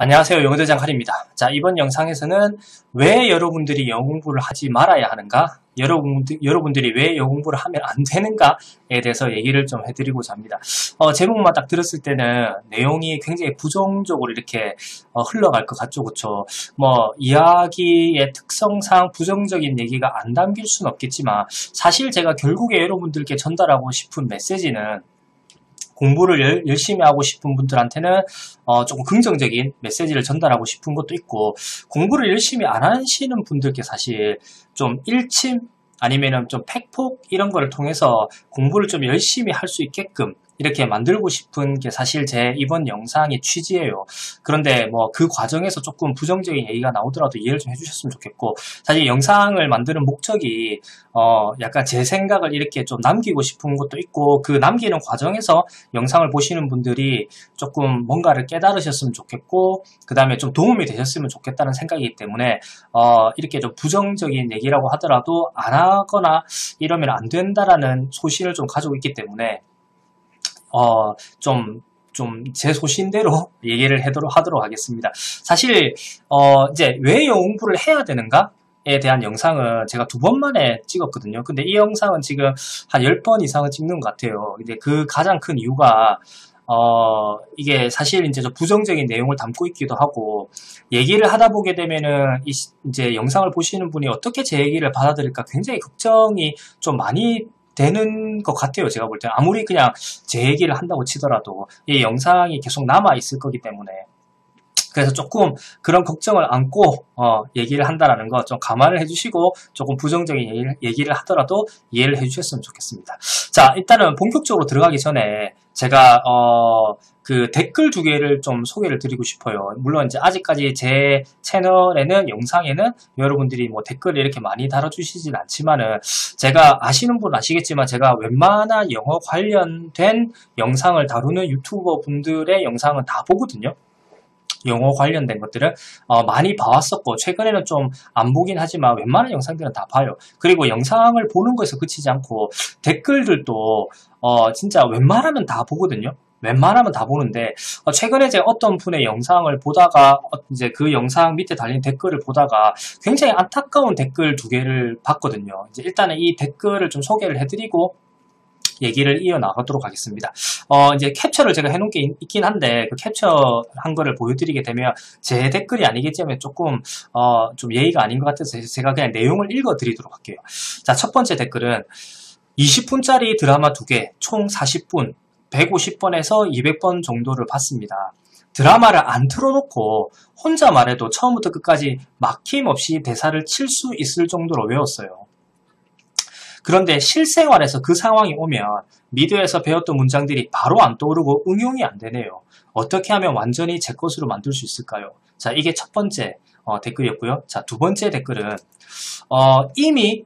안녕하세요. 영어대장 할입니다. 자, 이번 영상에서는 왜 여러분들이 영어 공부를 하지 말아야 하는가? 여러분들이 왜 영어 공부를 하면 안 되는가에 대해서 얘기를 좀 해드리고자 합니다. 제목만 딱 들었을 때는 내용이 굉장히 부정적으로 이렇게 흘러갈 것 같죠, 그쵸? 이야기의 특성상 부정적인 얘기가 안 담길 수는 없겠지만 사실 제가 결국에 여러분들께 전달하고 싶은 메시지는 공부를 열심히 하고 싶은 분들한테는 조금 긍정적인 메시지를 전달하고 싶은 것도 있고, 공부를 열심히 안 하시는 분들께 사실 좀 일침 아니면은 좀 팩폭 이런 거를 통해서 공부를 좀 열심히 할 수 있게끔 이렇게 만들고 싶은 게 사실 제 이번 영상의 취지예요. 그런데 그 과정에서 조금 부정적인 얘기가 나오더라도 이해를 좀 해주셨으면 좋겠고, 사실 영상을 만드는 목적이 약간 제 생각을 이렇게 좀 남기고 싶은 것도 있고, 그 남기는 과정에서 영상을 보시는 분들이 조금 뭔가를 깨달으셨으면 좋겠고, 그 다음에 좀 도움이 되셨으면 좋겠다는 생각이기 때문에 이렇게 좀 부정적인 얘기라고 하더라도 안 하거나 이러면 안 된다라는 소신을 좀 가지고 있기 때문에 좀 제 소신대로 얘기를 하도록 하겠습니다. 사실 이제 왜 영어 공부를 해야 되는가에 대한 영상은 제가 2번 만에 찍었거든요. 근데 이 영상은 지금 한 10번 이상을 찍는 것 같아요. 근데 그 가장 큰 이유가 이게 사실 이제 좀 부정적인 내용을 담고 있기도 하고, 얘기를 하다 보게 되면은 이제 영상을 보시는 분이 어떻게 제 얘기를 받아들일까 굉장히 걱정이 좀 많이 되는 것 같아요. 제가 볼 때 아무리 그냥 제 얘기를 한다고 치더라도 이 영상이 계속 남아 있을 거기 때문에, 그래서 조금 그런 걱정을 안고 얘기를 한다라는 거 좀 감안을 해주시고, 조금 부정적인 얘기를 하더라도 이해를 해주셨으면 좋겠습니다. 자, 일단은 본격적으로 들어가기 전에 제가 그 댓글 2개를 좀 소개를 드리고 싶어요. 물론 이제 아직까지 제 채널에는, 영상에는 여러분들이 댓글을 이렇게 많이 달아주시진 않지만은, 제가 아시는 분은 아시겠지만 제가 웬만한 영어 관련된 영상을 다루는 유튜버 분들의 영상은 다 보거든요. 영어 관련된 것들을 많이 봐왔었고, 최근에는 좀 안 보긴 하지만 웬만한 영상들은 다 봐요. 그리고 영상을 보는 거에서 그치지 않고 댓글들도 진짜 웬만하면 다 보거든요. 웬만하면 다 보는데, 최근에 제가 어떤 분의 영상을 보다가 이제 그 영상 밑에 달린 댓글을 보다가 굉장히 안타까운 댓글 2개를 봤거든요. 이제 일단은 이 댓글을 좀 소개를 해드리고 얘기를 이어나가도록 하겠습니다. 이제 캡처를 제가 해놓은 게 있긴 한데, 그 캡처한 거를 보여드리게 되면 제 댓글이 아니겠지만 조금 좀 예의가 아닌 것 같아서 제가 그냥 내용을 읽어드리도록 할게요. 자, 첫 번째 댓글은 20분짜리 드라마 2개, 총 40분, 150번에서 200번 정도를 봤습니다. 드라마를 안 틀어놓고 혼자 말해도 처음부터 끝까지 막힘없이 대사를 칠 수 있을 정도로 외웠어요. 그런데 실생활에서 그 상황이 오면 미드에서 배웠던 문장들이 바로 안 떠오르고 응용이 안 되네요. 어떻게 하면 완전히 제 것으로 만들 수 있을까요? 자, 이게 첫 번째 댓글이었고요. 자, 2번째 댓글은 이미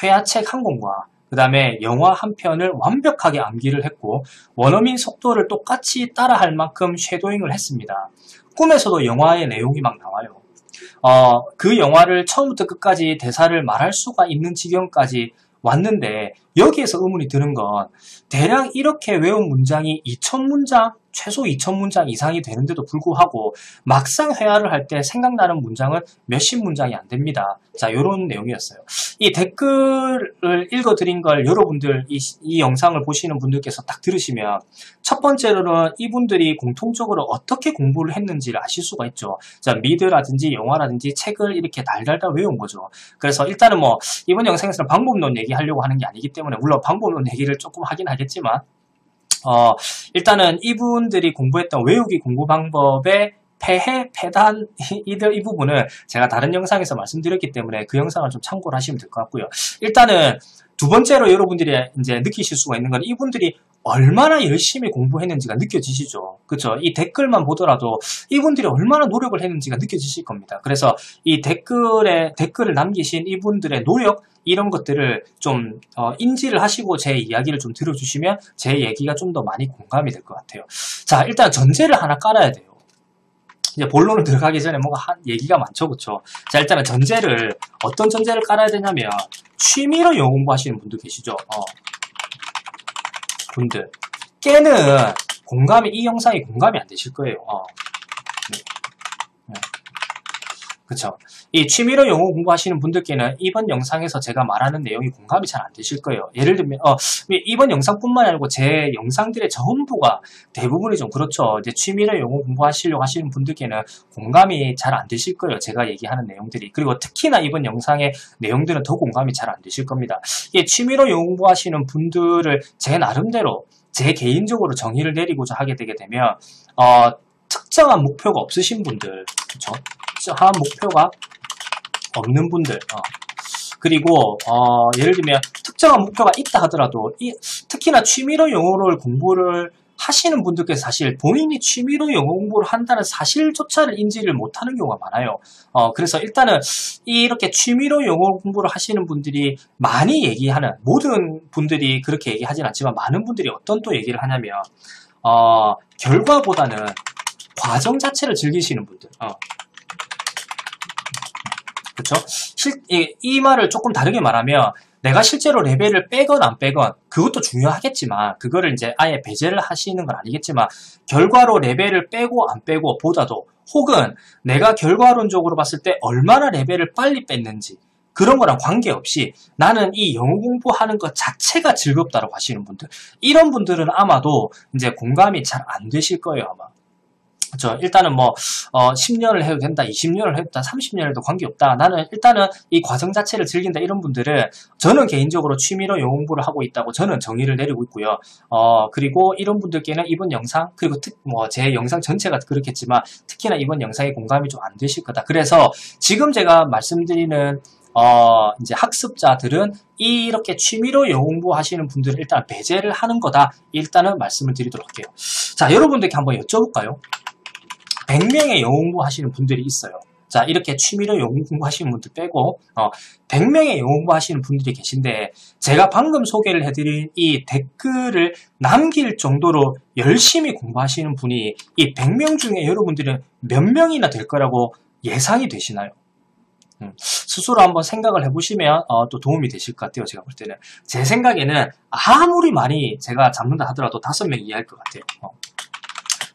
회화책 한 권과 그 다음에 영화 한 편을 완벽하게 암기를 했고, 원어민 속도를 똑같이 따라할 만큼 쉐도잉을 했습니다. 꿈에서도 영화의 내용이 막 나와요. 그 영화를 처음부터 끝까지 대사를 말할 수가 있는 지경까지 왔는데, 여기에서 의문이 드는 건 대략 이렇게 외운 문장이 2000문장, 최소 2000문장 이상이 되는데도 불구하고 막상 회화를 할 때 생각나는 문장은 몇십 문장이 안 됩니다. 자, 이런 내용이었어요. 이 댓글을 읽어드린 걸 여러분들 이 영상을 보시는 분들께서 딱 들으시면, 첫 번째로는 이분들이 공통적으로 어떻게 공부를 했는지를 아실 수가 있죠. 자, 미드라든지 영화라든지 책을 이렇게 달달달 외운 거죠. 그래서 일단은 이번 영상에서는 방법론 얘기하려고 하는 게 아니기 때문에, 물론 방법론 얘기를 조금 하긴 하겠지만, 일단은 이분들이 공부했던 외우기 공부 방법의 폐단, 이 부분은 제가 다른 영상에서 말씀드렸기 때문에 그 영상을 좀 참고를 하시면 될 것 같고요. 일단은 2번째로 여러분들이 이제 느끼실 수가 있는 건, 이분들이 얼마나 열심히 공부했는지가 느껴지시죠. 그쵸? 이 댓글만 보더라도 이분들이 얼마나 노력을 했는지가 느껴지실 겁니다. 그래서 이 댓글을 남기신 이분들의 노력, 이런 것들을 좀 인지를 하시고 제 이야기를 좀 들어주시면 제 얘기가 좀 더 많이 공감이 될 것 같아요. 자, 일단 전제를 하나 깔아야 돼요. 이제 본론을 들어가기 전에 뭔가 얘기가 많죠, 그쵸? 자, 일단은 어떤 전제를 깔아야 되냐면, 취미로 영어 공부하시는 분들 계시죠? 이 영상이 공감이 안 되실 거예요. 네. 그쵸. 이 취미로 영어 공부하시는 분들께는 이번 영상에서 제가 말하는 내용이 공감이 잘 안 되실 거예요. 예를 들면, 이번 영상뿐만 아니고 제 영상들의 전부가 대부분이 좀 그렇죠. 이제 취미로 영어 공부하시려고 하시는 분들께는 공감이 잘 안 되실 거예요. 제가 얘기하는 내용들이. 그리고 특히나 이번 영상의 내용들은 더 공감이 잘 안 되실 겁니다. 이 취미로 영어 공부하시는 분들을 제 나름대로, 제 개인적으로 정의를 내리고자 하게 되게 되면, 특정한 목표가 없으신 분들, 그쵸? 특정한 목표가 없는 분들, 그리고 예를 들면 특정한 목표가 있다 하더라도 특히나 취미로 영어를 공부를 하시는 분들께서 사실 본인이 취미로 영어 공부를 한다는 사실조차를 인지를 못하는 경우가 많아요. 그래서 일단은 이렇게 취미로 영어 공부를 하시는 분들이 많이 얘기하는, 모든 분들이 그렇게 얘기하진 않지만 많은 분들이 어떤 또 얘기를 하냐면 결과보다는 과정 자체를 즐기시는 분들. 그쵸? 이 말을 조금 다르게 말하면 내가 실제로 레벨을 빼건 안 빼건 그것도 중요하겠지만 그거를 이제 아예 배제를 하시는 건 아니겠지만 결과로 레벨을 빼고 안 빼고 보다도 혹은 내가 결과론적으로 봤을 때 얼마나 레벨을 빨리 뺐는지 그런 거랑 관계없이 나는 이 영어 공부하는 것 자체가 즐겁다라고 하시는 분들, 이런 분들은 아마도 이제 공감이 잘 안 되실 거예요, 아마. 그렇죠. 일단은 10년을 해도 된다, 20년을 해도 된다, 30년을 해도 관계없다. 나는 일단은 이 과정 자체를 즐긴다, 이런 분들은 저는 개인적으로 취미로 영어 공부를 하고 있다고 저는 정의를 내리고 있고요. 그리고 이런 분들께는 이번 영상, 그리고 제 영상 전체가 그렇겠지만 특히나 이번 영상에 공감이 좀 안 되실 거다. 그래서 지금 제가 말씀드리는 이제 학습자들은 이렇게 취미로 영어 공부하시는 분들은 일단 배제를 하는 거다. 일단은 말씀을 드리도록 할게요. 자, 여러분들께 한번 여쭤볼까요? 100명의 영어 공부하시는 분들이 있어요. 자, 이렇게 취미로 영어 공부하시는 분들 빼고 100명의 영어 공부하시는 분들이 계신데 제가 방금 소개를 해드린 이 댓글을 남길 정도로 열심히 공부하시는 분이 이 100명 중에 여러분들은 몇 명이나 될 거라고 예상이 되시나요? 스스로 한번 생각을 해보시면 또 도움이 되실 것 같아요. 제가 볼 때는. 제 생각에는 아무리 많이 제가 잡는다 하더라도 5명 이하일 것 같아요.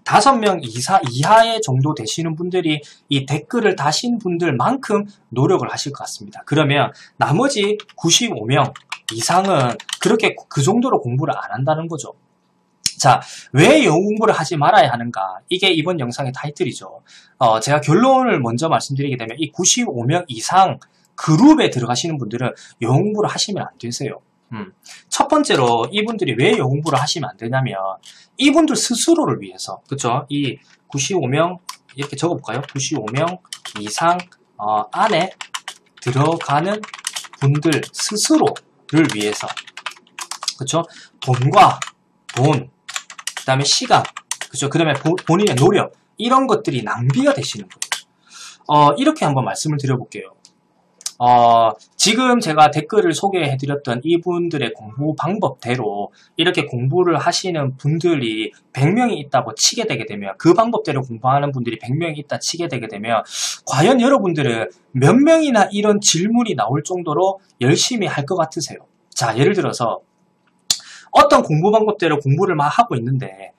5명 이하의 정도 되시는 분들이 이 댓글을 다신 분들만큼 노력을 하실 것 같습니다. 그러면 나머지 95명 이상은 그렇게 그 정도로 공부를 안 한다는 거죠. 자, 왜 영어 공부를 하지 말아야 하는가? 이게 이번 영상의 타이틀이죠. 제가 결론을 먼저 말씀드리게 되면 이 95명 이상 그룹에 들어가시는 분들은 영어 공부를 하시면 안 되세요. 첫 번째로 이분들이 왜 영어 공부를 하시면 안 되냐면 이분들 스스로를 위해서, 그쵸? 이 95명 이렇게 적어볼까요? 95명 이상 안에 들어가는 분들 스스로를 위해서, 그쵸? 돈과 돈, 그 다음에 시간, 그죠? 그다음에 본인의 노력, 이런 것들이 낭비가 되시는 거예요. 이렇게 한번 말씀을 드려볼게요. 지금 제가 댓글을 소개해드렸던 이분들의 공부 방법대로 이렇게 공부를 하시는 분들이 100명이 있다고 치게 되게 되면, 그 방법대로 공부하는 분들이 100명이 있다 치게 되게 되면 과연 여러분들은 몇 명이나 이런 질문이 나올 정도로 열심히 할 것 같으세요? 자, 예를 들어서 어떤 공부 방법대로 공부를 막 하고 있는데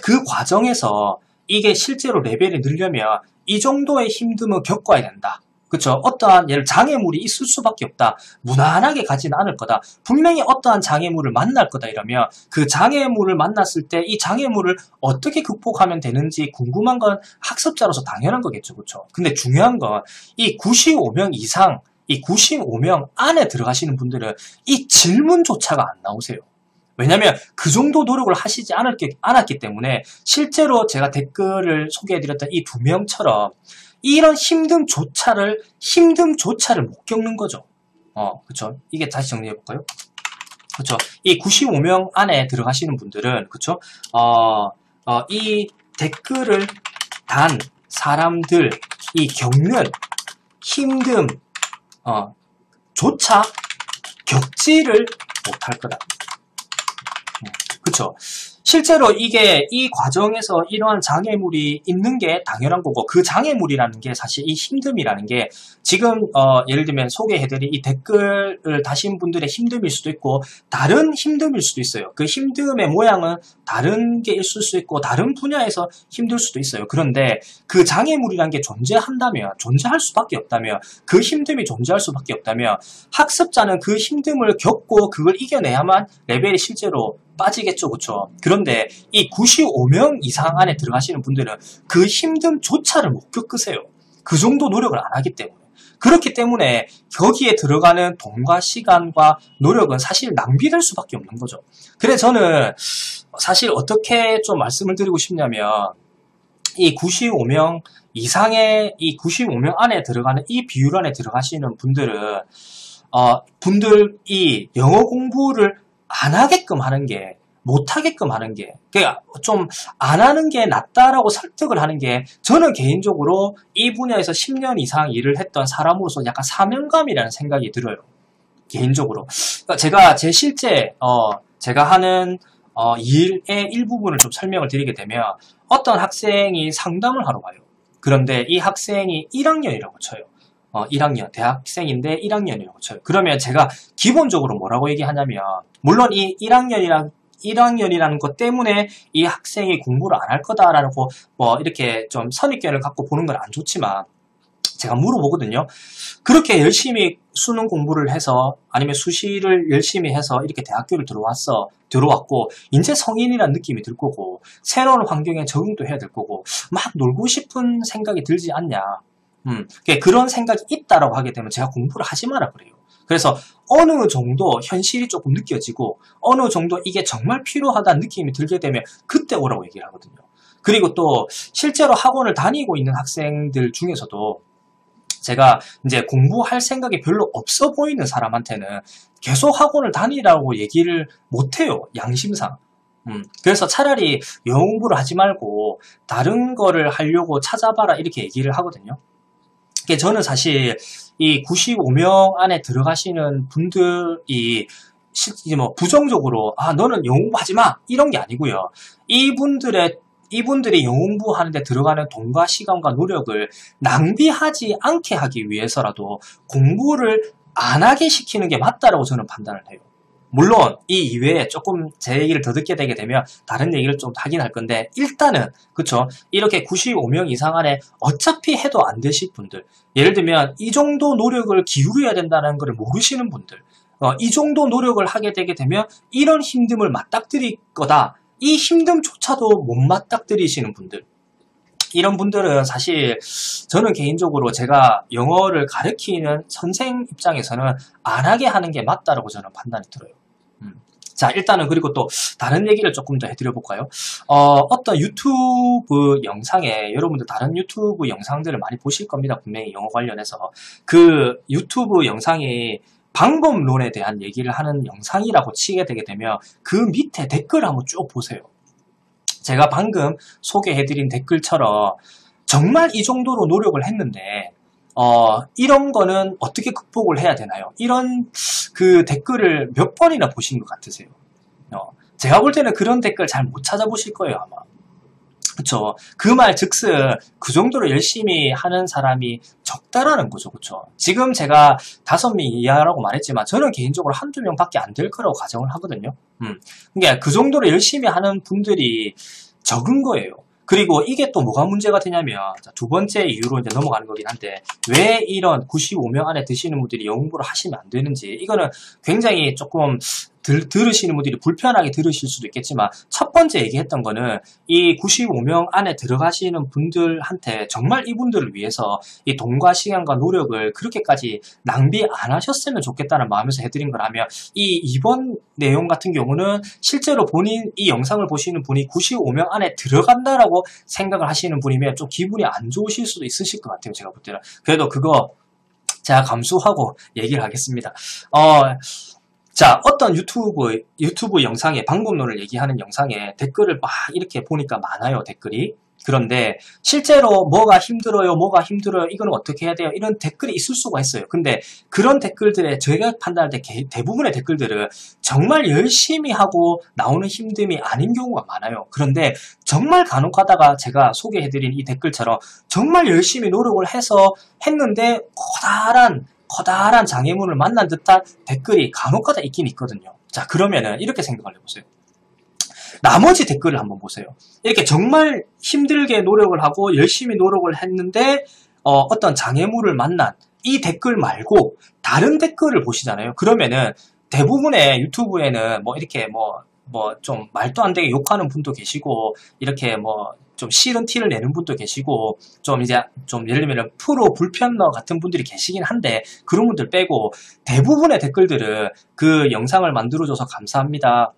그 과정에서 이게 실제로 레벨이 늘려면 이 정도의 힘듦을 겪어야 된다. 그쵸? 어떠한 장애물이 있을 수밖에 없다. 무난하게 가지는 않을 거다. 분명히 어떠한 장애물을 만날 거다 이러면 그 장애물을 만났을 때 이 장애물을 어떻게 극복하면 되는지 궁금한 건 학습자로서 당연한 거겠죠. 그쵸? 근데 중요한 건 이 95명 이상, 이 95명 안에 들어가시는 분들은 이 질문조차가 안 나오세요. 왜냐면 그 정도 노력을 하시지 않았기 때문에 실제로 제가 댓글을 소개해드렸던 이 2명처럼 이런 힘듦조차를 못 겪는 거죠. 그쵸? 이게 다시 정리해볼까요? 그쵸? 이 95명 안에 들어가시는 분들은, 그쵸? 이 댓글을 단 사람들이 겪는 힘듦, 조차 겪지를 못할 거다. 그쵸? 실제로 이 과정에서 이러한 장애물이 있는 게 당연한 거고, 그 장애물이라는 게 사실 이 힘듦이라는 게 지금, 예를 들면 소개해드린 이 댓글을 다신 분들의 힘듦일 수도 있고, 다른 힘듦일 수도 있어요. 그 힘듦의 모양은 다른 게 있을 수 있고, 다른 분야에서 힘들 수도 있어요. 그런데 그 장애물이라는 게 존재할 수밖에 없다면, 그 힘듦이 존재할 수밖에 없다면, 학습자는 그 힘듦을 겪고 그걸 이겨내야만 레벨이 실제로 빠지겠죠, 그쵸? 그런데 이 95명 이상 안에 들어가시는 분들은 그 힘듦조차를 못 겪으세요. 그 정도 노력을 안 하기 때문에. 그렇기 때문에 거기에 들어가는 돈과 시간과 노력은 사실 낭비될 수밖에 없는 거죠. 그래서 저는 사실 어떻게 좀 말씀을 드리고 싶냐면, 이 95명 이상의 이 95명 안에 들어가는 이 비율 안에 들어가시는 분들은 분들이 영어 공부를 안 하게끔 하는 게, 못 하게끔 하는 게, 그러니까 좀 안 하는 게 낫다라고 설득을 하는 게, 저는 개인적으로 이 분야에서 10년 이상 일을 했던 사람으로서 약간 사명감이라는 생각이 들어요. 개인적으로. 그러니까 제가 제 실제 제가 하는 일의 일부분을 좀 설명을 드리게 되면, 어떤 학생이 상담을 하러 와요. 그런데 이 학생이 1학년이라고 쳐요. 1학년, 대학생인데 1학년이라고 쳐요. 그러면 제가 기본적으로 뭐라고 얘기하냐면, 물론 이 1학년이라는 것 때문에 이 학생이 공부를 안 할 거다라고 이렇게 좀 선입견을 갖고 보는 건 안 좋지만, 제가 물어보거든요. 그렇게 열심히 수능 공부를 해서, 아니면 수시를 열심히 해서 이렇게 대학교를 들어왔고, 이제 성인이라는 느낌이 들 거고, 새로운 환경에 적응도 해야 될 거고, 막 놀고 싶은 생각이 들지 않냐. 그런 생각이 있다라고 하게 되면 제가 공부를 하지 마라 그래요. 그래서 어느 정도 현실이 조금 느껴지고, 어느 정도 이게 정말 필요하다는 느낌이 들게 되면 그때 오라고 얘기를 하거든요. 그리고 또 실제로 학원을 다니고 있는 학생들 중에서도 제가 이제 공부할 생각이 별로 없어 보이는 사람한테는 계속 학원을 다니라고 얘기를 못해요, 양심상. 그래서 차라리 영어 공부를 하지 말고 다른 거를 하려고 찾아봐라, 이렇게 얘기를 하거든요. 저는 사실 이 95명 안에 들어가시는 분들이 부정적으로 너는 영어 공부하지 마, 이런 게 아니고요. 이분들이 영어 공부하는데 들어가는 돈과 시간과 노력을 낭비하지 않게 하기 위해서라도 공부를 안 하게 시키는 게 맞다라고 저는 판단을 해요. 물론 이 이외에 조금 제 얘기를 더 듣게 되게 되면 다른 얘기를 좀 하긴 할 건데, 일단은 그쵸, 이렇게 95명 이상 안에 어차피 해도 안 되실 분들, 예를 들면 이 정도 노력을 기울여야 된다는 걸 모르시는 분들, 이 정도 노력을 하게 되게 되면 이런 힘듦을 맞닥뜨릴 거다, 이 힘듦조차도 못 맞닥뜨리시는 분들, 이런 분들은 사실 저는 개인적으로 제가 영어를 가르치는 선생 입장에서는 안 하게 하는 게 맞다라고 저는 판단이 들어요. 자, 일단은 그리고 또 다른 얘기를 조금 더 해드려 볼까요? 어떤 유튜브 영상에, 여러분들 다른 유튜브 영상들을 많이 보실 겁니다. 분명히 영어 관련해서. 그 유튜브 영상이 방법론에 대한 얘기를 하는 영상이라고 치게 되게 되면 그 밑에 댓글을 한번 쭉 보세요. 제가 방금 소개해드린 댓글처럼 정말 이 정도로 노력을 했는데 이런 거는 어떻게 극복을 해야 되나요? 이런 그 댓글을 몇 번이나 보신 것 같으세요? 제가 볼 때는 그런 댓글 잘 못 찾아보실 거예요, 아마. 그쵸? 그 말 즉슨 그 정도로 열심히 하는 사람이 적다라는 거죠, 그쵸? 지금 제가 5명 이하라고 말했지만 저는 개인적으로 한두 명밖에 안 될 거라고 가정을 하거든요. 그러니까 그 정도로 열심히 하는 분들이 적은 거예요. 그리고 이게 또 뭐가 문제가 되냐면, 두 번째 이유로 이제 넘어가는 거긴 한데, 왜 이런 95명 안에 드시는 분들이 영어 공부를 하시면 안 되는지, 이거는 굉장히 조금 들으시는 분들이 불편하게 들으실 수도 있겠지만, 첫 번째 얘기했던 거는 이 95명 안에 들어가시는 분들한테 정말 이분들을 위해서 이 돈과 시간과 노력을 그렇게까지 낭비 안 하셨으면 좋겠다는 마음에서 해드린 거라면, 이번 내용 같은 경우는 실제로 이 영상을 보시는 분이 95명 안에 들어간다라고 생각을 하시는 분이면 좀 기분이 안 좋으실 수도 있으실 것 같아요, 제가 볼 때는. 그래도 그거 제가 감수하고 얘기를 하겠습니다. 자, 어떤 유튜브 영상에, 방법론을 얘기하는 영상에 댓글을 막 이렇게 보니까 많아요, 댓글이. 그런데 실제로 뭐가 힘들어요, 뭐가 힘들어요, 이거는 어떻게 해야 돼요, 이런 댓글이 있을 수가 있어요. 근데 그런 댓글들에 저희가 판단할 때 대부분의 댓글들은 정말 열심히 하고 나오는 힘듦이 아닌 경우가 많아요. 그런데 정말 간혹가다가 제가 소개해드린 이 댓글처럼 정말 열심히 노력을 해서 했는데 커다란 장애물을 만난 듯한 댓글이 간혹가다 있긴 있거든요. 자, 그러면은 이렇게 생각을 해보세요. 나머지 댓글을 한번 보세요. 이렇게 정말 힘들게 노력을 하고 열심히 노력을 했는데 어떤 장애물을 만난 이 댓글 말고 다른 댓글을 보시잖아요. 그러면은 대부분의 유튜브에는 뭐 이렇게 뭐 좀 말도 안 되게 욕하는 분도 계시고, 이렇게 뭐 좀 싫은 티를 내는 분도 계시고, 좀 이제 좀 예를 들면 프로 불편러 같은 분들이 계시긴 한데, 그런 분들 빼고 대부분의 댓글들은 그 영상을 만들어줘서 감사합니다,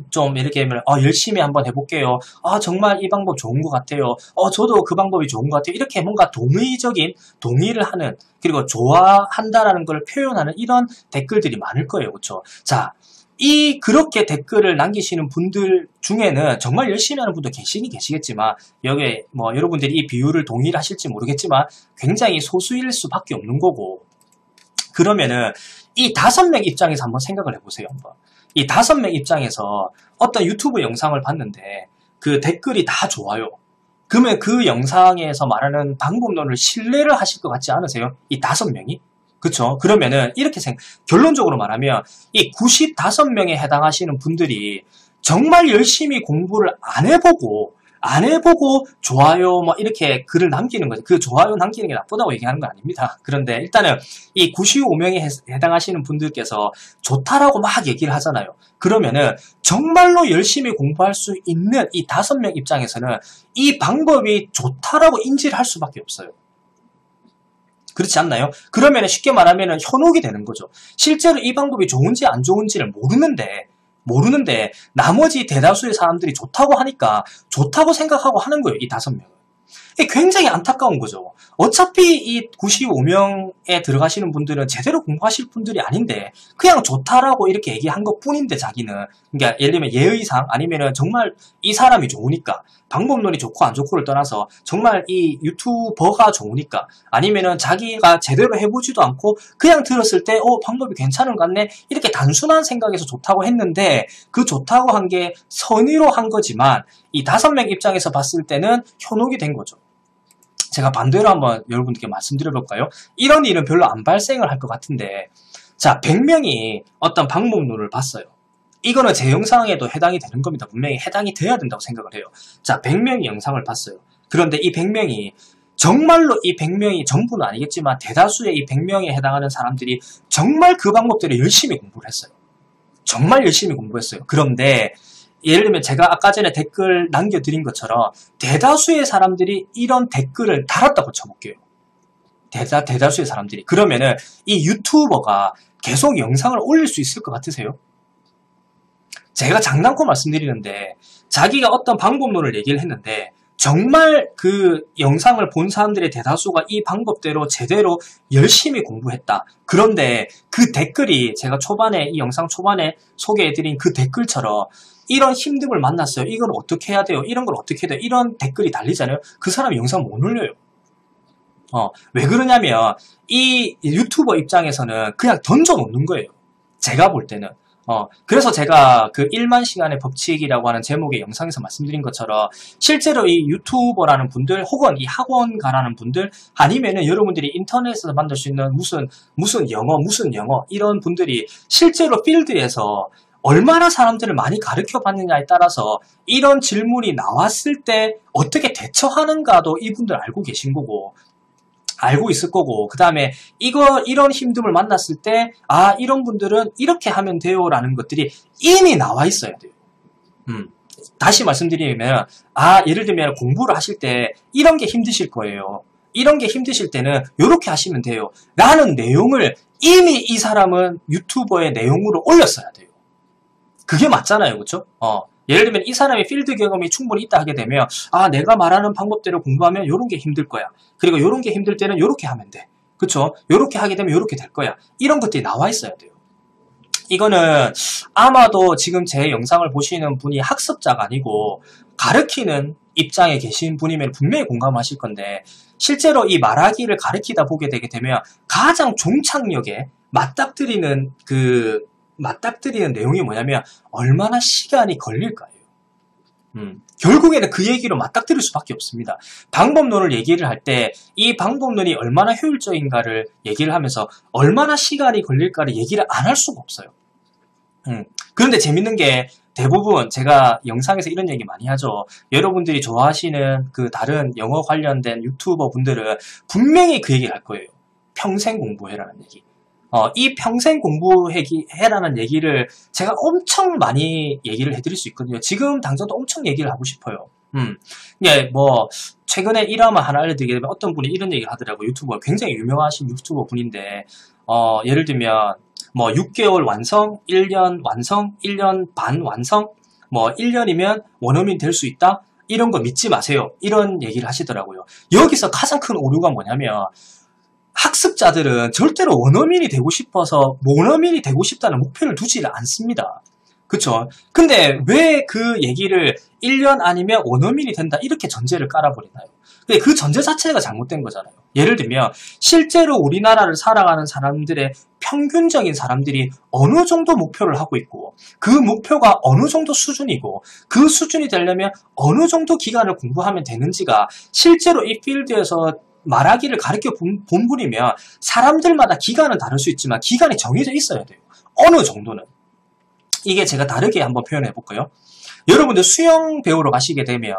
좀 이렇게 하면 열심히 한번 해볼게요, 정말 이 방법 좋은 것 같아요, 저도 그 방법이 좋은 것 같아요, 이렇게 뭔가 동의를 하는, 그리고 좋아한다라는 걸 표현하는 이런 댓글들이 많을 거예요. 그렇죠? 자, 그렇게 댓글을 남기시는 분들 중에는 정말 열심히 하는 분도 계시겠지만, 여기에 뭐 여러분들이 이 비율을 동의를 하실지 모르겠지만 굉장히 소수일 수밖에 없는 거고, 그러면은 이 5명 입장에서 한번 생각을 해보세요. 한번. 이 5명 입장에서 어떤 유튜브 영상을 봤는데 그 댓글이 다 좋아요. 그러면 그 영상에서 말하는 방법론을 신뢰를 하실 것 같지 않으세요? 이 5명이? 그쵸? 그러면은 이렇게 결론적으로 말하면 이 95명에 해당하시는 분들이 정말 열심히 공부를 안 해보고 좋아요 뭐 이렇게 글을 남기는 거죠. 그 좋아요 남기는 게 나쁘다고 얘기하는 건 아닙니다. 그런데 일단은 이 95명에 해당하시는 분들께서 좋다라고 막 얘기를 하잖아요. 그러면은 정말로 열심히 공부할 수 있는 이 5명 입장에서는 이 방법이 좋다라고 인지를 할 수밖에 없어요. 그렇지 않나요? 그러면 쉽게 말하면 현혹이 되는 거죠. 실제로 이 방법이 좋은지 안 좋은지를 모르는데 나머지 대다수의 사람들이 좋다고 하니까 좋다고 생각하고 하는 거예요. 이 5명은. 이게 굉장히 안타까운 거죠. 어차피 이 95명에 들어가시는 분들은 제대로 공부하실 분들이 아닌데 그냥 좋다라고 이렇게 얘기한 것 뿐인데, 자기는, 그러니까 예를 들면 예의상 아니면은 정말 이 사람이 좋으니까, 방법론이 좋고 안 좋고를 떠나서 정말 이 유튜버가 좋으니까, 아니면은 자기가 제대로 해보지도 않고 그냥 들었을 때 방법이 괜찮은 것 같네, 이렇게 단순한 생각에서 좋다고 했는데, 그 좋다고 한 게 선의로 한 거지만 이 5명 입장에서 봤을 때는 현혹이 된 거죠. 제가 반대로 한번 여러분들께 말씀드려볼까요? 이런 일은 별로 안 발생을 할 것 같은데, 자, 100명이 어떤 방법론을 봤어요. 이거는 제 영상에도 해당이 되는 겁니다. 분명히 해당이 돼야 된다고 생각을 해요. 자, 100명이 영상을 봤어요. 그런데 이 100명이 정말로 이 100명이 전부는 아니겠지만 대다수의 이 100명에 해당하는 사람들이 정말 그 방법대로 열심히 공부를 했어요. 정말 열심히 공부했어요. 그런데 예를 들면 제가 아까 전에 댓글 남겨드린 것처럼 대다수의 사람들이 이런 댓글을 달았다고 쳐볼게요. 대다수의 사람들이. 그러면은 이 유튜버가 계속 영상을 올릴 수 있을 것 같으세요? 제가 장난코 말씀드리는데, 자기가 어떤 방법론을 얘기를 했는데 정말 그 영상을 본 사람들의 대다수가 이 방법대로 제대로 열심히 공부했다. 그런데 그 댓글이 제가 이 영상 초반에 소개해드린 그 댓글처럼 이런 힘듦을 만났어요, 이건 어떻게 해야 돼요, 이런 걸 어떻게 해야 돼요, 이런 댓글이 달리잖아요. 그 사람이 영상 못 올려요. 왜 그러냐면 이 유튜버 입장에서는 그냥 던져놓는 거예요. 제가 볼 때는. 그래서 제가 그 1만 시간의 법칙이라고 하는 제목의 영상에서 말씀드린 것처럼 실제로 이 유튜버라는 분들, 혹은 이 학원가라는 분들, 아니면은 여러분들이 인터넷에서 만날 수 있는 무슨 영어 이런 분들이 실제로 필드에서 얼마나 사람들을 많이 가르쳐 봤느냐에 따라서 이런 질문이 나왔을 때 어떻게 대처하는가도 이분들 알고 계신 거고, 알고 있을 거고, 그 다음에 이런 힘듦을 만났을 때 이런 분들은 이렇게 하면 돼요 라는 것들이 이미 나와 있어야 돼요. 다시 말씀드리면 예를 들면 공부를 하실 때 이런 게 힘드실 거예요, 이런 게 힘드실 때는 이렇게 하시면 돼요 라는 내용을 이미 이 사람은 유튜버의 내용으로 올렸어야 돼요. 그게 맞잖아요. 그렇죠? 예를 들면 이 사람이 필드 경험이 충분히 있다 하게 되면 내가 말하는 방법대로 공부하면 이런 게 힘들 거야, 그리고 이런 게 힘들 때는 이렇게 하면 돼, 그쵸? 이렇게 하게 되면 이렇게 될 거야, 이런 것들이 나와 있어야 돼요. 이거는 아마도 지금 제 영상을 보시는 분이 학습자가 아니고 가르치는 입장에 계신 분이면 분명히 공감하실 건데 실제로 이 말하기를 가르치다 보게 되게 되면 가장 종착역에 맞닥뜨리는 내용이 뭐냐면 얼마나 시간이 걸릴까요? 결국에는 그 얘기로 맞닥뜨릴 수밖에 없습니다. 방법론을 얘기를 할 때 이 방법론이 얼마나 효율적인가를 얘기를 하면서 얼마나 시간이 걸릴까를 얘기를 안 할 수가 없어요. 그런데 재밌는 게 대부분 제가 영상에서 이런 얘기 많이 하죠. 여러분들이 좋아하시는 그 다른 영어 관련된 유튜버 분들은 분명히 그 얘기를 할 거예요. 평생 공부해라는 얘기. 이 평생 공부해라는 얘기를 제가 엄청 많이 얘기를 해드릴 수 있거든요. 지금 당장도 엄청 얘기를 하고 싶어요. 예, 뭐, 최근에 일화만 하나 알려드리게 되면 어떤 분이 이런 얘기를 하더라고요. 유튜버, 굉장히 유명하신 유튜버 분인데, 예를 들면, 뭐, 6개월 완성, 1년 완성, 1년 반 완성, 뭐, 1년이면 원어민 될 수 있다? 이런 거 믿지 마세요. 이런 얘기를 하시더라고요. 여기서 가장 큰 오류가 뭐냐면, 학습자들은 절대로 원어민이 되고 싶어서 원어민이 되고 싶다는 목표를 두지 않습니다. 그쵸? 근데 왜 그 얘기를 1년 아니면 원어민이 된다 이렇게 전제를 깔아버리나요? 그 전제 자체가 잘못된 거잖아요. 예를 들면 실제로 우리나라를 살아가는 사람들의 평균적인 사람들이 어느 정도 목표를 하고 있고 그 목표가 어느 정도 수준이고 그 수준이 되려면 어느 정도 기간을 공부하면 되는지가 실제로 이 필드에서 말하기를 가르쳐 본 분이면 사람들마다 기간은 다를 수 있지만 기간이 정해져 있어야 돼요. 어느 정도는. 이게 제가 다르게 한번 표현해 볼까요? 여러분들 수영 배우러 가시게 되면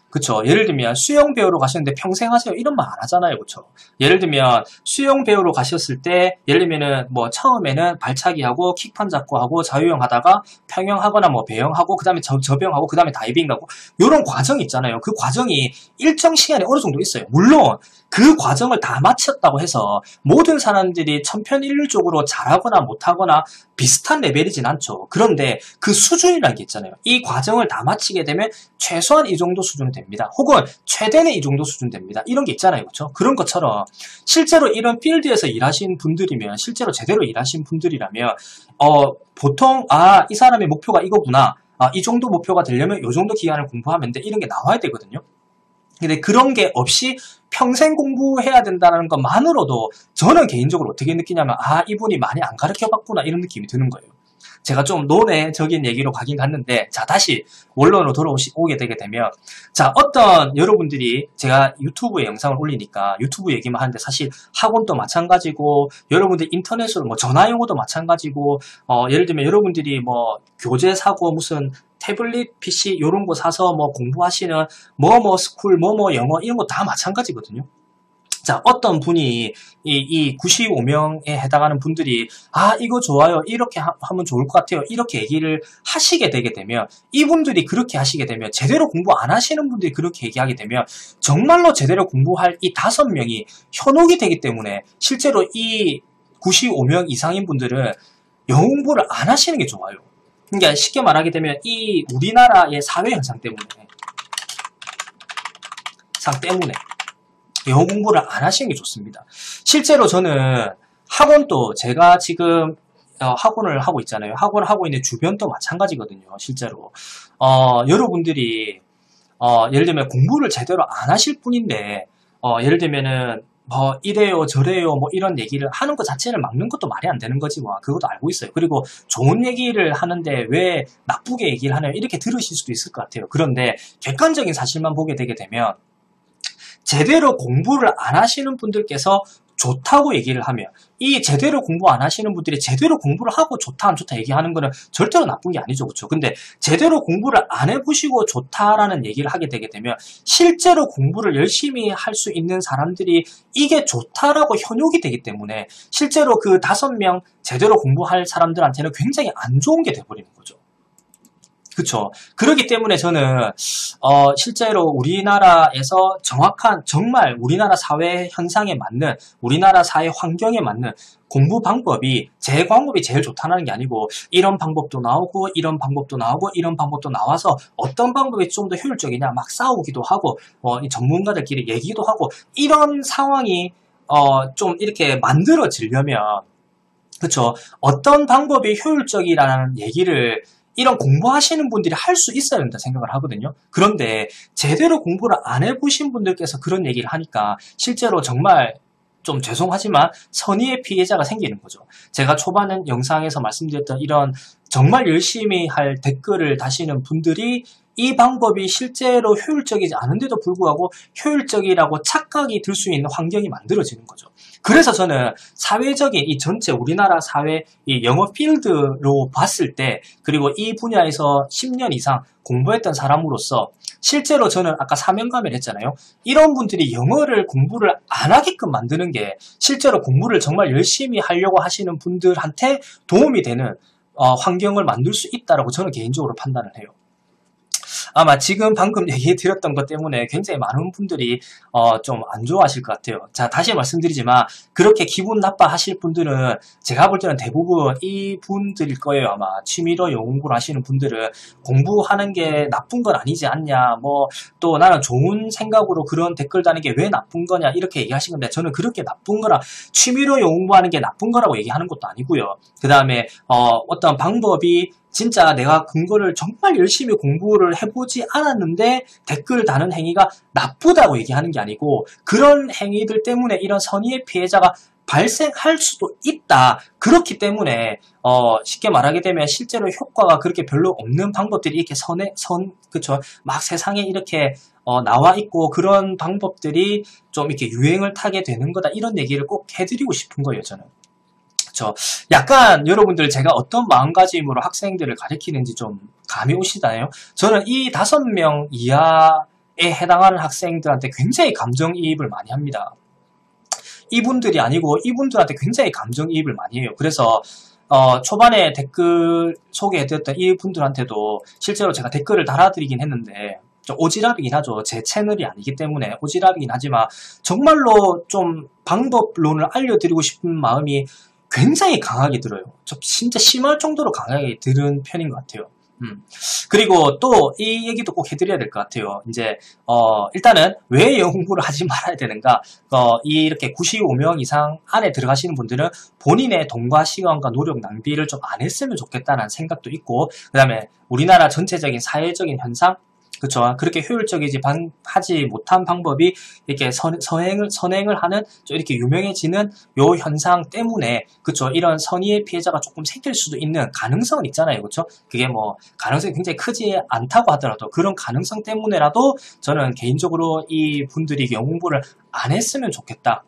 그쵸? 예를 들면 수영 배우러 가시는데 평생 하세요 이런 말 안 하잖아요. 그쵸? 예를 들면 수영 배우러 가셨을 때 예를 들면은 뭐 처음에는 발차기 하고 킥판 잡고 하고 자유형 하다가 평영하거나 뭐 배영하고 그 다음에 접영하고 그 다음에 다이빙 가고 요런 과정이 있잖아요. 그 과정이 일정 시간이 어느 정도 있어요. 물론 그 과정을 다 마쳤다고 해서 모든 사람들이 천편일률적으로 잘하거나 못하거나 비슷한 레벨이진 않죠. 그런데 그 수준이라는 게 있잖아요. 이 과정을 다 마치게 되면 최소한 이 정도 수준은 됩니다. 혹은 최대는 이 정도 수준 됩니다. 이런 게 있잖아요. 그렇죠? 그런 것처럼 실제로 이런 필드에서 일하신 분들이면 실제로 제대로 일하신 분들이라면 보통 이 사람의 목표가 이거구나. 이 정도 목표가 되려면 이 정도 기간을 공부하면 돼. 이런 게 나와야 되거든요. 근데 그런 게 없이 평생 공부해야 된다는 것만으로도 저는 개인적으로 어떻게 느끼냐면 이분이 많이 안 가르쳐봤구나 이런 느낌이 드는 거예요. 제가 좀 논외적인 얘기로 가긴 갔는데 자 다시 원론으로 돌아오게 되게 되면 자 어떤 여러분들이 제가 유튜브에 영상을 올리니까 유튜브 얘기만 하는데 사실 학원도 마찬가지고 여러분들 인터넷으로 뭐 전화영어도 마찬가지고 예를 들면 여러분들이 뭐 교재 사고 무슨 태블릿 PC 이런 거 사서 뭐 공부하시는 뭐뭐 스쿨 뭐뭐 영어 이런 거 다 마찬가지거든요. 자, 어떤 분이 이 95명에 해당하는 분들이 이거 좋아요. 이렇게 하면 좋을 것 같아요. 이렇게 얘기를 하시게 되게 되면 이분들이 그렇게 하시게 되면 제대로 공부 안 하시는 분들이 그렇게 얘기하게 되면 정말로 제대로 공부할 이 5명이 현혹이 되기 때문에 실제로 이 95명 이상인 분들은 영어 공부를 안 하시는 게 좋아요. 그러니까 쉽게 말하게 되면 이 우리나라의 사회 현상 때문에 영어 공부를 안 하시는 게 좋습니다. 실제로 저는 학원도 제가 지금 학원을 하고 있잖아요. 학원을 하고 있는 주변도 마찬가지거든요. 실제로 여러분들이 예를 들면 공부를 제대로 안 하실 분인데 예를 들면은 뭐 이래요 저래요 뭐 이런 얘기를 하는 것 자체를 막는 것도 말이 안 되는 거지 뭐 그것도 알고 있어요. 그리고 좋은 얘기를 하는데 왜 나쁘게 얘기를 하나요? 이렇게 들으실 수도 있을 것 같아요. 그런데 객관적인 사실만 보게 되게 되면 제대로 공부를 안 하시는 분들께서 좋다고 얘기를 하면 이 제대로 공부 안 하시는 분들이 제대로 공부를 하고 좋다 안 좋다 얘기하는 거는 절대로 나쁜 게 아니죠. 그렇죠? 근데 제대로 공부를 안 해보시고 좋다라는 얘기를 하게 되게 되면 실제로 공부를 열심히 할 수 있는 사람들이 이게 좋다라고 현혹이 되기 때문에 실제로 그 5명 제대로 공부할 사람들한테는 굉장히 안 좋은 게 돼버리는 거죠. 그렇죠. 그렇기 때문에 저는 실제로 우리나라에서 정확한 정말 우리나라 사회 현상에 맞는 우리나라 사회 환경에 맞는 공부 방법이 제 방법이 제일 좋다는 게 아니고 이런 방법도 나오고 이런 방법도 나오고 이런 방법도 나와서 어떤 방법이 좀 더 효율적이냐 막 싸우기도 하고 이 전문가들끼리 얘기도 하고 이런 상황이 좀 이렇게 만들어지려면 그렇죠. 어떤 방법이 효율적이라는 얘기를 이런 공부하시는 분들이 할 수 있어야 된다 생각을 하거든요. 그런데 제대로 공부를 안 해보신 분들께서 그런 얘기를 하니까 실제로 정말 좀 죄송하지만 선의의 피해자가 생기는 거죠. 제가 초반 영상에서 말씀드렸던 이런 정말 열심히 할 댓글을 다시는 분들이 이 방법이 실제로 효율적이지 않은데도 불구하고 효율적이라고 착각이 들 수 있는 환경이 만들어지는 거죠. 그래서 저는 사회적인 이 전체 우리나라 사회 이 영어 필드로 봤을 때, 그리고 이 분야에서 10년 이상 공부했던 사람으로서 실제로 저는 아까 사명감을 했잖아요. 이런 분들이 영어를 공부를 안 하게끔 만드는 게 실제로 공부를 정말 열심히 하려고 하시는 분들한테 도움이 되는 환경을 만들 수 있다고 저는 개인적으로 판단을 해요. 아마 지금 방금 얘기 드렸던 것 때문에 굉장히 많은 분들이 좀 안 좋아하실 것 같아요. 자, 다시 말씀드리지만 그렇게 기분 나빠하실 분들은 제가 볼 때는 대부분 이 분들일 거예요. 아마 취미로 영어 공부를 하시는 분들은 공부하는 게 나쁜 건 아니지 않냐, 뭐 또 나는 좋은 생각으로 그런 댓글 다는 게 왜 나쁜 거냐 이렇게 얘기하신 건데, 저는 그렇게 나쁜 거라 취미로 영어 공부하는 게 나쁜 거라고 얘기하는 것도 아니고요. 그 다음에 어떤 방법이 진짜 내가 근거를 정말 열심히 공부를 해보지 않았는데 댓글 다는 행위가 나쁘다고 얘기하는 게 아니고, 그런 행위들 때문에 이런 선의의 피해자가 발생할 수도 있다. 그렇기 때문에 쉽게 말하게 되면 실제로 효과가 그렇게 별로 없는 방법들이 이렇게 그쵸? 막 세상에 이렇게 나와 있고 그런 방법들이 좀 이렇게 유행을 타게 되는 거다. 이런 얘기를 꼭 해드리고 싶은 거예요, 저는. 약간 여러분들 제가 어떤 마음가짐으로 학생들을 가르치는지 좀 감이 오시나요? 저는 이 5명 이하에 해당하는 학생들한테 굉장히 감정이입을 많이 합니다. 이분들이 아니고 이분들한테 굉장히 감정이입을 많이 해요. 그래서 초반에 댓글 소개해드렸던 이분들한테도 실제로 제가 댓글을 달아드리긴 했는데, 좀 오지랖이긴 하죠. 제 채널이 아니기 때문에 오지랖이긴 하지만 정말로 좀 방법론을 알려드리고 싶은 마음이 굉장히 강하게 들어요. 좀 진짜 심할 정도로 강하게 들은 편인 것 같아요. 그리고 또 이 얘기도 꼭 해드려야 될 것 같아요. 이제 일단은 왜 영어 공부를 하지 말아야 되는가? 이렇게 95명 이상 안에 들어가시는 분들은 본인의 돈과 시간과 노력 낭비를 좀 안 했으면 좋겠다는 생각도 있고, 그 다음에 우리나라 전체적인 사회적인 현상, 그쵸. 그렇게 효율적이지 하지 못한 방법이 이렇게 선행을 하는 좀 이렇게 유명해지는 요 현상 때문에, 그쵸. 이런 선의의 피해자가 조금 생길 수도 있는 가능성은 있잖아요. 그쵸. 그게 뭐 가능성이 굉장히 크지 않다고 하더라도 그런 가능성 때문에라도 저는 개인적으로 이 분들이 영어 공부를 안 했으면 좋겠다.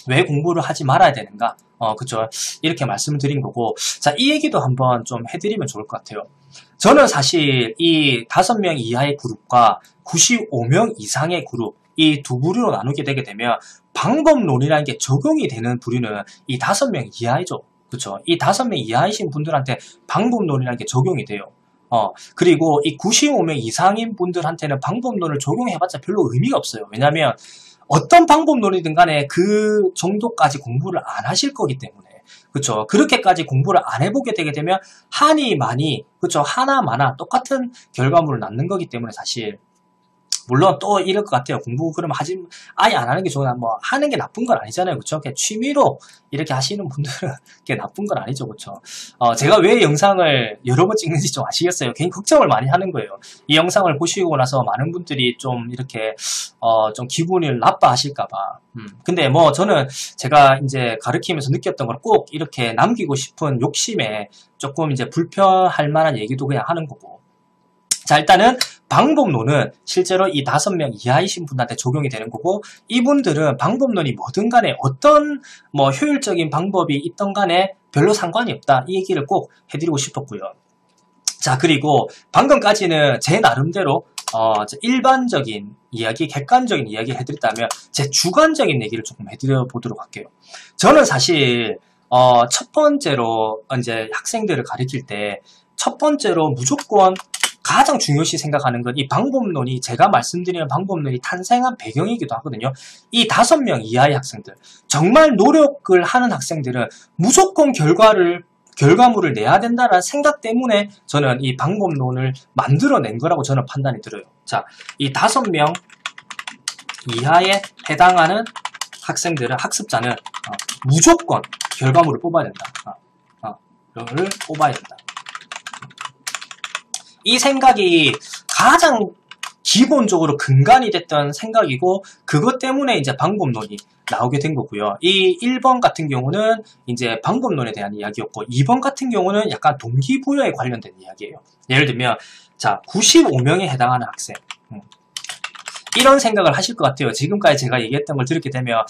왜 공부를 하지 말아야 되는가? 그쵸. 이렇게 말씀을 드린 거고, 자, 이 얘기도 한번 좀 해드리면 좋을 것 같아요. 저는 사실 이 5명 이하의 그룹과 95명 이상의 그룹, 이 두 부류로 나누게 되게 되면 방법론이라는 게 적용이 되는 부류는 이 5명 이하이죠. 그쵸. 이 5명 이하이신 분들한테 방법론이라는 게 적용이 돼요. 그리고 이 95명 이상인 분들한테는 방법론을 적용해봤자 별로 의미가 없어요. 왜냐면 어떤 방법론이든 간에 그 정도까지 공부를 안 하실 거기 때문에. 그쵸. 그렇게까지 공부를 안 해보게 되게 되면 한이 많이, 그쵸. 하나마나 똑같은 결과물을 낳는 거기 때문에 사실. 물론 또 이럴 것 같아요. 공부 그러면 아예 안 하는 게 좋으나, 뭐 하는 게 나쁜 건 아니잖아요. 그쵸? 그냥 취미로 이렇게 하시는 분들은 그게 나쁜 건 아니죠. 그쵸? 제가 왜 영상을 여러 번 찍는지 좀 아시겠어요? 괜히 걱정을 많이 하는 거예요. 이 영상을 보시고 나서 많은 분들이 좀 이렇게 좀 기분을 나빠하실까봐. 근데 뭐 저는 제가 이제 가르치면서 느꼈던 걸 꼭 이렇게 남기고 싶은 욕심에 조금 이제 불편할 만한 얘기도 그냥 하는 거고. 자, 일단은 방법론은 실제로 이 5명 이하이신 분한테 적용이 되는 거고, 이분들은 방법론이 뭐든 간에 어떤 뭐 효율적인 방법이 있던 간에 별로 상관이 없다. 이 얘기를 꼭 해드리고 싶었고요. 자, 그리고 방금까지는 제 나름대로 일반적인 이야기, 객관적인 이야기를 해드렸다면 제 주관적인 얘기를 조금 해드려 보도록 할게요. 저는 사실 첫 번째로 이제 학생들을 가르칠 때 첫 번째로 무조건 가장 중요시 생각하는 건 이 방법론이, 제가 말씀드리는 방법론이 탄생한 배경이기도 하거든요. 이 5명 이하의 학생들, 정말 노력을 하는 학생들은 무조건 결과물을 내야 된다는 생각 때문에 저는 이 방법론을 만들어낸 거라고 저는 판단이 들어요. 자, 이 5명 이하에 해당하는 학습자는 무조건 결과물을 뽑아야 된다. 를 뽑아야 된다. 이 생각이 가장 기본적으로 근간이 됐던 생각이고, 그것 때문에 이제 방법론이 나오게 된 거고요. 이 1번 같은 경우는 이제 방법론에 대한 이야기였고, 2번 같은 경우는 약간 동기부여에 관련된 이야기예요. 예를 들면, 자, 95명에 해당하는 학생. 이런 생각을 하실 것 같아요. 지금까지 제가 얘기했던 걸 들었게 되면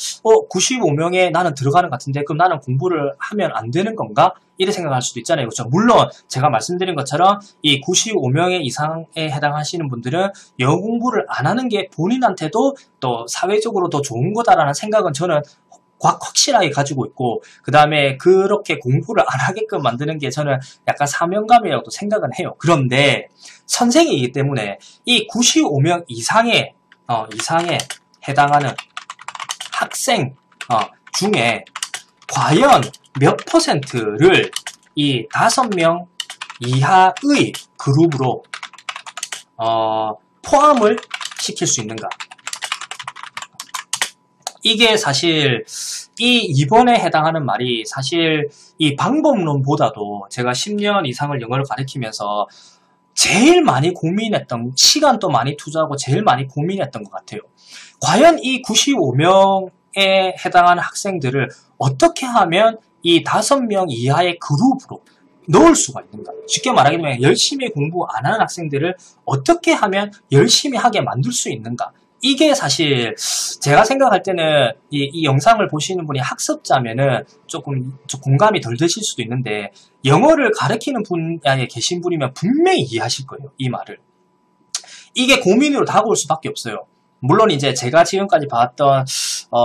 95명에 나는 들어가는 것 같은데 그럼 나는 공부를 하면 안 되는 건가? 이런 생각을 할 수도 있잖아요. 그렇죠? 물론 제가 말씀드린 것처럼 이 95명 이상에 해당하시는 분들은 영어 공부를 안 하는 게 본인한테도 또 사회적으로 더 좋은 거다라는 생각은 저는 확실하게 가지고 있고, 그 다음에 그렇게 공부를 안 하게끔 만드는 게 저는 약간 사명감이라고 생각은 해요. 그런데 선생이기 때문에 이 95명 이상에 해당하는 학생 중에 과연 몇 퍼센트를 이 5명 이하의 그룹으로 포함을 시킬 수 있는가? 이게 사실 이 2번에 해당하는 말이 사실 이 방법론보다도 제가 10년 이상을 영어를 가르치면서 제일 많이 고민했던, 시간도 많이 투자하고 제일 많이 고민했던 것 같아요. 과연 이 95명에 해당하는 학생들을 어떻게 하면 이 5명 이하의 그룹으로 넣을 수가 있는가? 쉽게 말하면 열심히 공부 안 하는 학생들을 어떻게 하면 열심히 하게 만들 수 있는가? 이게 사실 제가 생각할 때는 이 영상을 보시는 분이 학습자면은 조금 공감이 덜 되실 수도 있는데, 영어를 가르치는 분야에 계신 분이면 분명히 이해하실 거예요. 이 말을. 이게 고민으로 다가올 수밖에 없어요. 물론 이제 제가 지금까지 봤던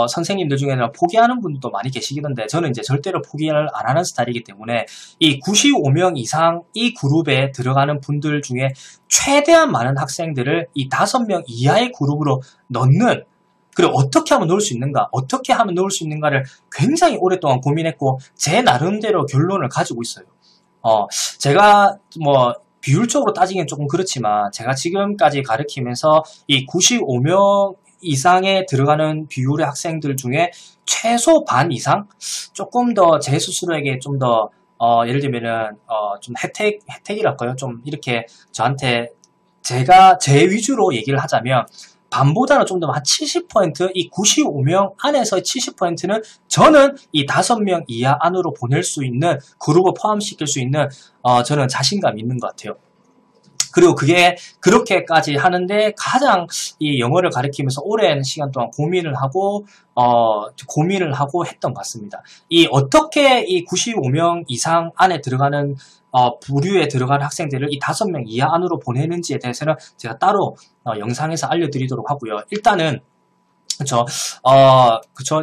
선생님들 중에는 포기하는 분들도 많이 계시긴 한데, 저는 이제 절대로 포기를 안 하는 스타일이기 때문에 이 95명 이상 이 그룹에 들어가는 분들 중에 최대한 많은 학생들을 이 5명 이하의 그룹으로 넣는, 그리고 어떻게 하면 넣을 수 있는가, 어떻게 하면 넣을 수 있는가를 굉장히 오랫동안 고민했고 제 나름대로 결론을 가지고 있어요. 제가 비율적으로 따지기엔 조금 그렇지만 제가 지금까지 가르치면서 이 95명 이상에 들어가는 비율의 학생들 중에 최소 반 이상, 조금 더 제 스스로에게 좀 더 예를 들면은 좀 혜택이랄까요? 좀 이렇게 저한테 제가 제 위주로 얘기를 하자면 반보다는 좀 더 한 70%, 이 95명 안에서의 70%는 저는 이 5명 이하 안으로 보낼 수 있는 그룹을 포함시킬 수 있는 저는 자신감이 있는 것 같아요. 그리고 그게 그렇게까지 하는데 가장 이 영어를 가르치면서 오랜 시간 동안 고민을 하고 했던 것 같습니다. 이 어떻게 이 95명 이상 안에 들어가는 부류에 들어가는 학생들을 이 5명 이하 안으로 보내는지에 대해서는 제가 따로 영상에서 알려드리도록 하고요. 일단은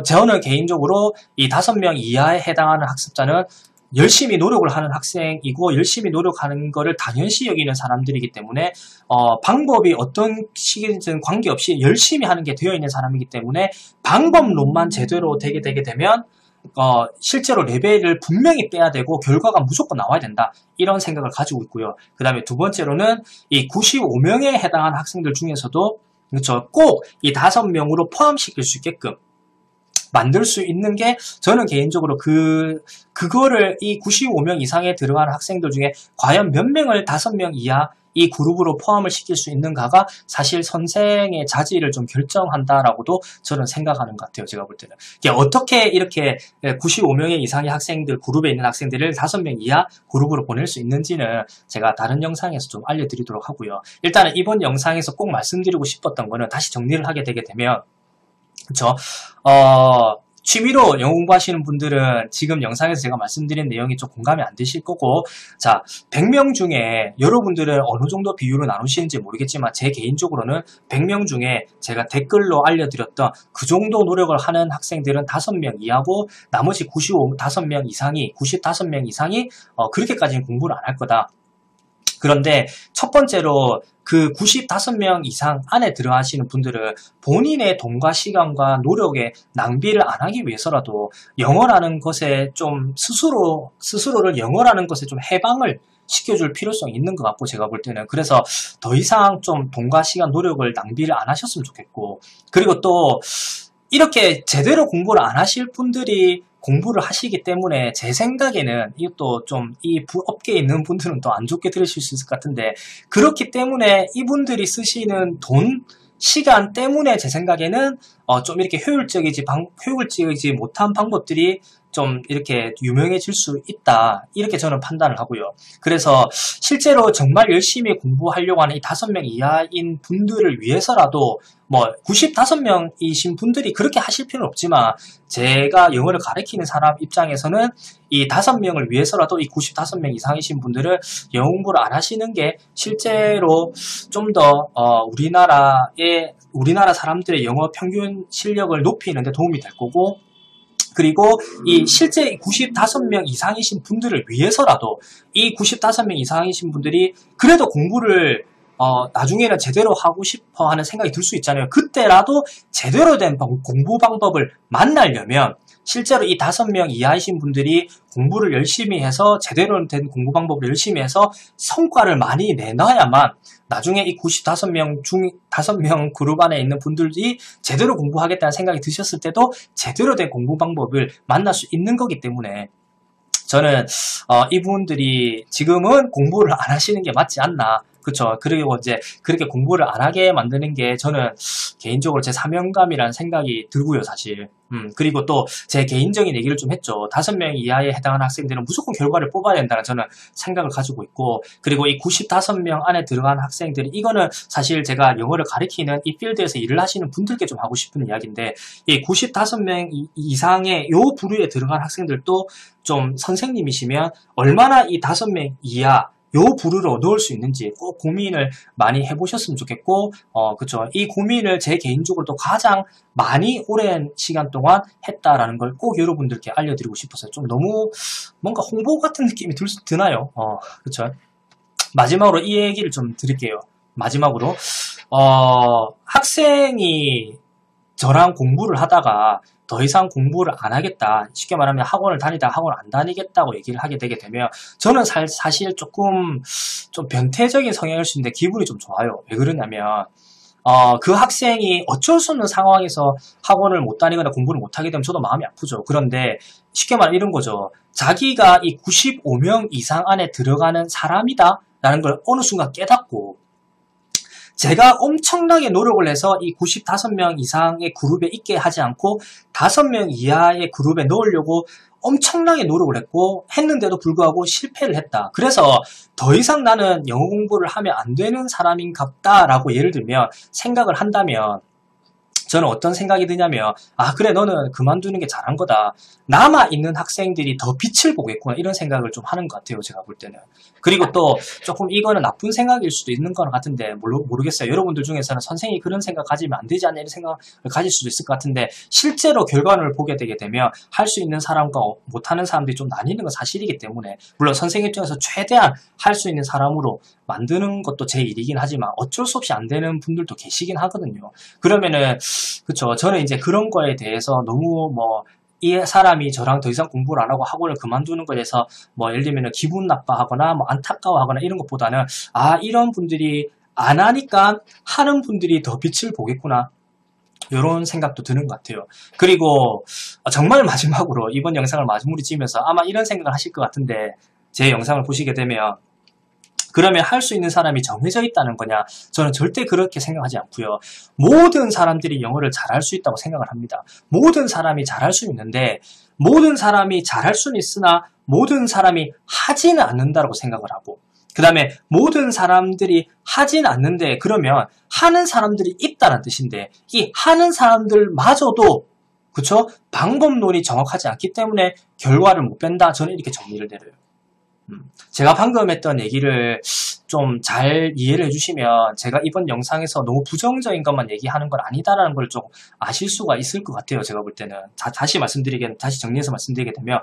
저는 개인적으로 이 5명 이하에 해당하는 학습자는 열심히 노력을 하는 학생이고 열심히 노력하는 거를 당연시 여기는 사람들이기 때문에 방법이 어떤 시기든 관계없이 열심히 하는 게 되어 있는 사람이기 때문에 방법론만 제대로 되게 되면 실제로 레벨을 분명히 빼야 되고 결과가 무조건 나와야 된다, 이런 생각을 가지고 있고요. 그 다음에 두 번째로는 이 95명에 해당하는 학생들 중에서도 꼭 이 5명으로 포함시킬 수 있게끔 만들 수 있는 게, 저는 개인적으로 그거를 이 95명 이상에 들어가는 학생들 중에 과연 몇 명을 5명 이하 이 그룹으로 포함을 시킬 수 있는가가 사실 선생의 자질을 좀 결정한다라고도 저는 생각하는 것 같아요. 제가 볼 때는. 어떻게 이렇게 95명 이상의 학생들, 그룹에 있는 학생들을 5명 이하 그룹으로 보낼 수 있는지는 제가 다른 영상에서 좀 알려드리도록 하고요. 일단은 이번 영상에서 꼭 말씀드리고 싶었던 거는, 다시 정리를 하게 되게 되면, 취미로 영어 공부하시는 분들은 지금 영상에서 제가 말씀드린 내용이 좀 공감이 안 되실 거고, 자, 100명 중에 여러분들은 어느 정도 비율을 나누시는지 모르겠지만 제 개인적으로는 100명 중에 제가 댓글로 알려드렸던 그 정도 노력을 하는 학생들은 5명 이하고 나머지 95명 이상이 그렇게까지는 공부를 안 할 거다. 그런데 첫 번째로 그 95명 이상 안에 들어가시는 분들은 본인의 돈과 시간과 노력에 낭비를 안 하기 위해서라도 영어라는 것에 좀 스스로를 영어라는 것에 좀 해방을 시켜줄 필요성이 있는 것 같고, 제가 볼 때는. 그래서 더 이상 좀 돈과 시간, 노력을 낭비를 안 하셨으면 좋겠고, 그리고 또 이렇게 제대로 공부를 안 하실 분들이 공부를 하시기 때문에 제 생각에는 이것도 좀 이 업계에 있는 분들은 또 안 좋게 들으실 수 있을 것 같은데 그렇기 때문에 이분들이 쓰시는 돈, 시간 때문에 제 생각에는 좀 이렇게 효율적이지 못한 방법들이 좀 이렇게 유명해질 수 있다. 이렇게 저는 판단을 하고요. 그래서 실제로 정말 열심히 공부하려고 하는 이 5명 이하인 분들을 위해서라도 뭐 95명이신 분들이 그렇게 하실 필요는 없지만 제가 영어를 가르치는 사람 입장에서는 이 5명을 위해서라도 이 95명 이상이신 분들은 영어 공부를 안 하시는 게 실제로 좀 더 우리나라 사람들의 영어 평균 실력을 높이는 데 도움이 될 거고 그리고 이 실제 95명 이상이신 분들을 위해서라도 이 95명 이상이신 분들이 그래도 공부를 나중에는 제대로 하고 싶어 하는 생각이 들 수 있잖아요. 그때라도 제대로 된 공부 방법을 만나려면 실제로 이 5명 이하이신 분들이 공부를 열심히 해서 제대로 된 공부 방법을 열심히 해서 성과를 많이 내놔야만 나중에 이 95명 중 5명 그룹 안에 있는 분들이 제대로 공부하겠다는 생각이 드셨을 때도 제대로 된 공부 방법을 만날 수 있는 거기 때문에 저는 이분들이 지금은 공부를 안 하시는 게 맞지 않나. 그쵸. 그리고 이제 그렇게 공부를 안 하게 만드는 게 저는 개인적으로 제 사명감이라는 생각이 들고요, 사실. 그리고 또 제 개인적인 얘기를 좀 했죠. 5명 이하에 해당하는 학생들은 무조건 결과를 뽑아야 된다는 저는 생각을 가지고 있고, 그리고 이 95명 안에 들어가는 학생들이, 이거는 사실 제가 영어를 가르치는 이 필드에서 일을 하시는 분들께 좀 하고 싶은 이야기인데, 이 95명 이상의 요 부류에 들어간 학생들도 좀 선생님이시면 얼마나 이 5명 이하, 요 부류를 넣을 수 있는지 꼭 고민을 많이 해보셨으면 좋겠고, 그쵸. 이 고민을 제 개인적으로 또 가장 많이 오랜 시간 동안 했다라는 걸 꼭 여러분들께 알려드리고 싶어서요. 좀 너무 뭔가 홍보 같은 느낌이 드나요? 그쵸. 마지막으로 이 얘기를 좀 드릴게요. 마지막으로, 학생이 저랑 공부를 하다가 더 이상 공부를 안 하겠다. 쉽게 말하면 학원을 다니다가 학원을 안 다니겠다고 얘기를 하게 되게 되면 저는 사실 조금 좀 변태적인 성향일 수 있는데 기분이 좀 좋아요. 왜 그러냐면 그 학생이 어쩔 수 없는 상황에서 학원을 못 다니거나 공부를 못 하게 되면 저도 마음이 아프죠. 그런데 쉽게 말하면 이런 거죠. 자기가 이 95명 이상 안에 들어가는 사람이다 라는 걸 어느 순간 깨닫고 제가 엄청나게 노력을 해서 이 95명 이상의 그룹에 있게 하지 않고 5명 이하의 그룹에 넣으려고 엄청나게 노력을 했는데도 불구하고 실패를 했다. 그래서 더 이상 나는 영어 공부를 하면 안 되는 사람인 같다라고 예를 들면 생각을 한다면 저는 어떤 생각이 드냐면 그래 너는 그만두는 게 잘한 거다. 남아있는 학생들이 더 빛을 보겠구나 이런 생각을 좀 하는 것 같아요. 제가 볼 때는. 그리고 또 조금 이거는 나쁜 생각일 수도 있는 것 같은데 모르겠어요. 여러분들 중에서는 선생님이 그런 생각 가지면 안 되지 않냐 이런 생각을 가질 수도 있을 것 같은데 실제로 결과를 보게 되게 되면 할 수 있는 사람과 못하는 사람들이 좀 나뉘는 건 사실이기 때문에 물론 선생님 입장에서 최대한 할 수 있는 사람으로 만드는 것도 제 일이긴 하지만 어쩔 수 없이 안 되는 분들도 계시긴 하거든요. 그러면은 그쵸. 저는 이제 그런 거에 대해서 너무 이 사람이 저랑 더 이상 공부를 안 하고 학원을 그만두는 거에 대해서 예를 들면 기분 나빠하거나 안타까워하거나 이런 것보다는 이런 분들이 안 하니까 하는 분들이 더 빛을 보겠구나. 이런 생각도 드는 것 같아요. 그리고 정말 마지막으로 이번 영상을 마무리 지으면서 아마 이런 생각을 하실 것 같은데 제 영상을 보시게 되면 그러면 할 수 있는 사람이 정해져 있다는 거냐? 저는 절대 그렇게 생각하지 않고요. 모든 사람들이 영어를 잘할 수 있다고 생각을 합니다. 모든 사람이 잘할 수 있는데 모든 사람이 잘할 수는 있으나 모든 사람이 하지는 않는다고 생각을 하고 그 다음에 모든 사람들이 하진 않는데 그러면 하는 사람들이 있다는 뜻인데 이 하는 사람들마저도 그쵸? 방법론이 정확하지 않기 때문에 결과를 못 뺀다. 저는 이렇게 정리를 내려요. 제가 방금 했던 얘기를 좀 잘 이해를 해주시면 제가 이번 영상에서 너무 부정적인 것만 얘기하는 건 아니다라는 걸 좀 아실 수가 있을 것 같아요. 제가 볼 때는 다시 정리해서 말씀드리게 되면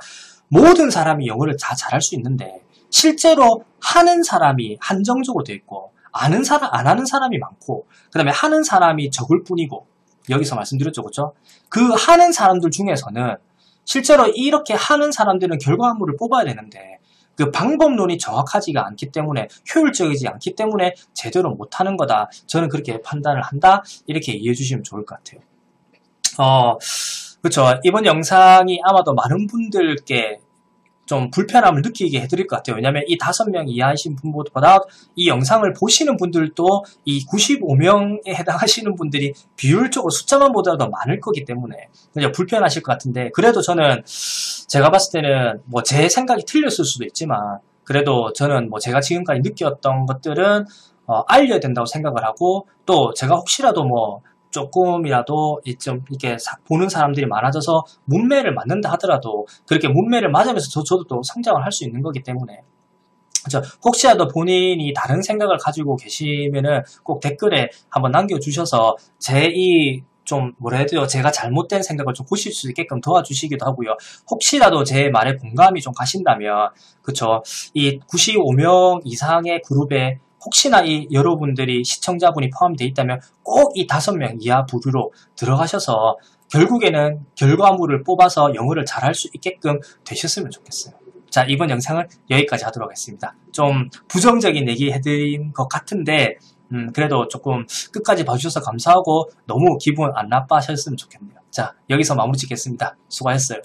모든 사람이 영어를 다 잘할 수 있는데 실제로 하는 사람이 한정적으로 되어 있고 안 하는 사람이 많고 그 다음에 하는 사람이 적을 뿐이고 여기서 말씀드렸죠. 그렇죠? 그 하는 사람들 중에서는 실제로 이렇게 하는 사람들은 결과물을 뽑아야 되는데 그 방법론이 정확하지가 않기 때문에 효율적이지 않기 때문에 제대로 못하는 거다. 저는 그렇게 판단을 한다. 이렇게 이해해 주시면 좋을 것 같아요. 그렇죠. 이번 영상이 아마도 많은 분들께 좀 불편함을 느끼게 해드릴 것 같아요. 왜냐하면 이 5명 이하이신 분보다 이 영상을 보시는 분들도 이 95명에 해당하시는 분들이 비율적으로 숫자만 보더라도 많을 거기 때문에 그냥 불편하실 것 같은데, 그래도 저는 제가 봤을 때는 뭐 제 생각이 틀렸을 수도 있지만 그래도 저는 뭐 제가 지금까지 느꼈던 것들은 알려야 된다고 생각을 하고, 또 제가 혹시라도 뭐 조금이라도 좀 이렇게 보는 사람들이 많아져서 문매를 맞는다 하더라도 그렇게 문매를 맞으면서 저도 또 성장을 할 수 있는 거기 때문에, 혹시라도 본인이 다른 생각을 가지고 계시면은 꼭 댓글에 한번 남겨주셔서 제 이 좀 뭐라 해야 돼요, 제가 잘못된 생각을 좀 고칠 수 있게끔 도와주시기도 하고요. 혹시라도 제 말에 공감이 좀 가신다면, 그쵸, 이 95명 이상의 그룹에 혹시나 이 여러분들이 시청자분이 포함되어 있다면 꼭 이 5명 이하 부류로 들어가셔서 결국에는 결과물을 뽑아서 영어를 잘할 수 있게끔 되셨으면 좋겠어요. 자, 이번 영상은 여기까지 하도록 하겠습니다. 좀 부정적인 얘기 해드린 것 같은데 그래도 조금 끝까지 봐주셔서 감사하고 너무 기분 안 나빠하셨으면 좋겠네요. 자, 여기서 마무리 짓겠습니다. 수고하셨어요.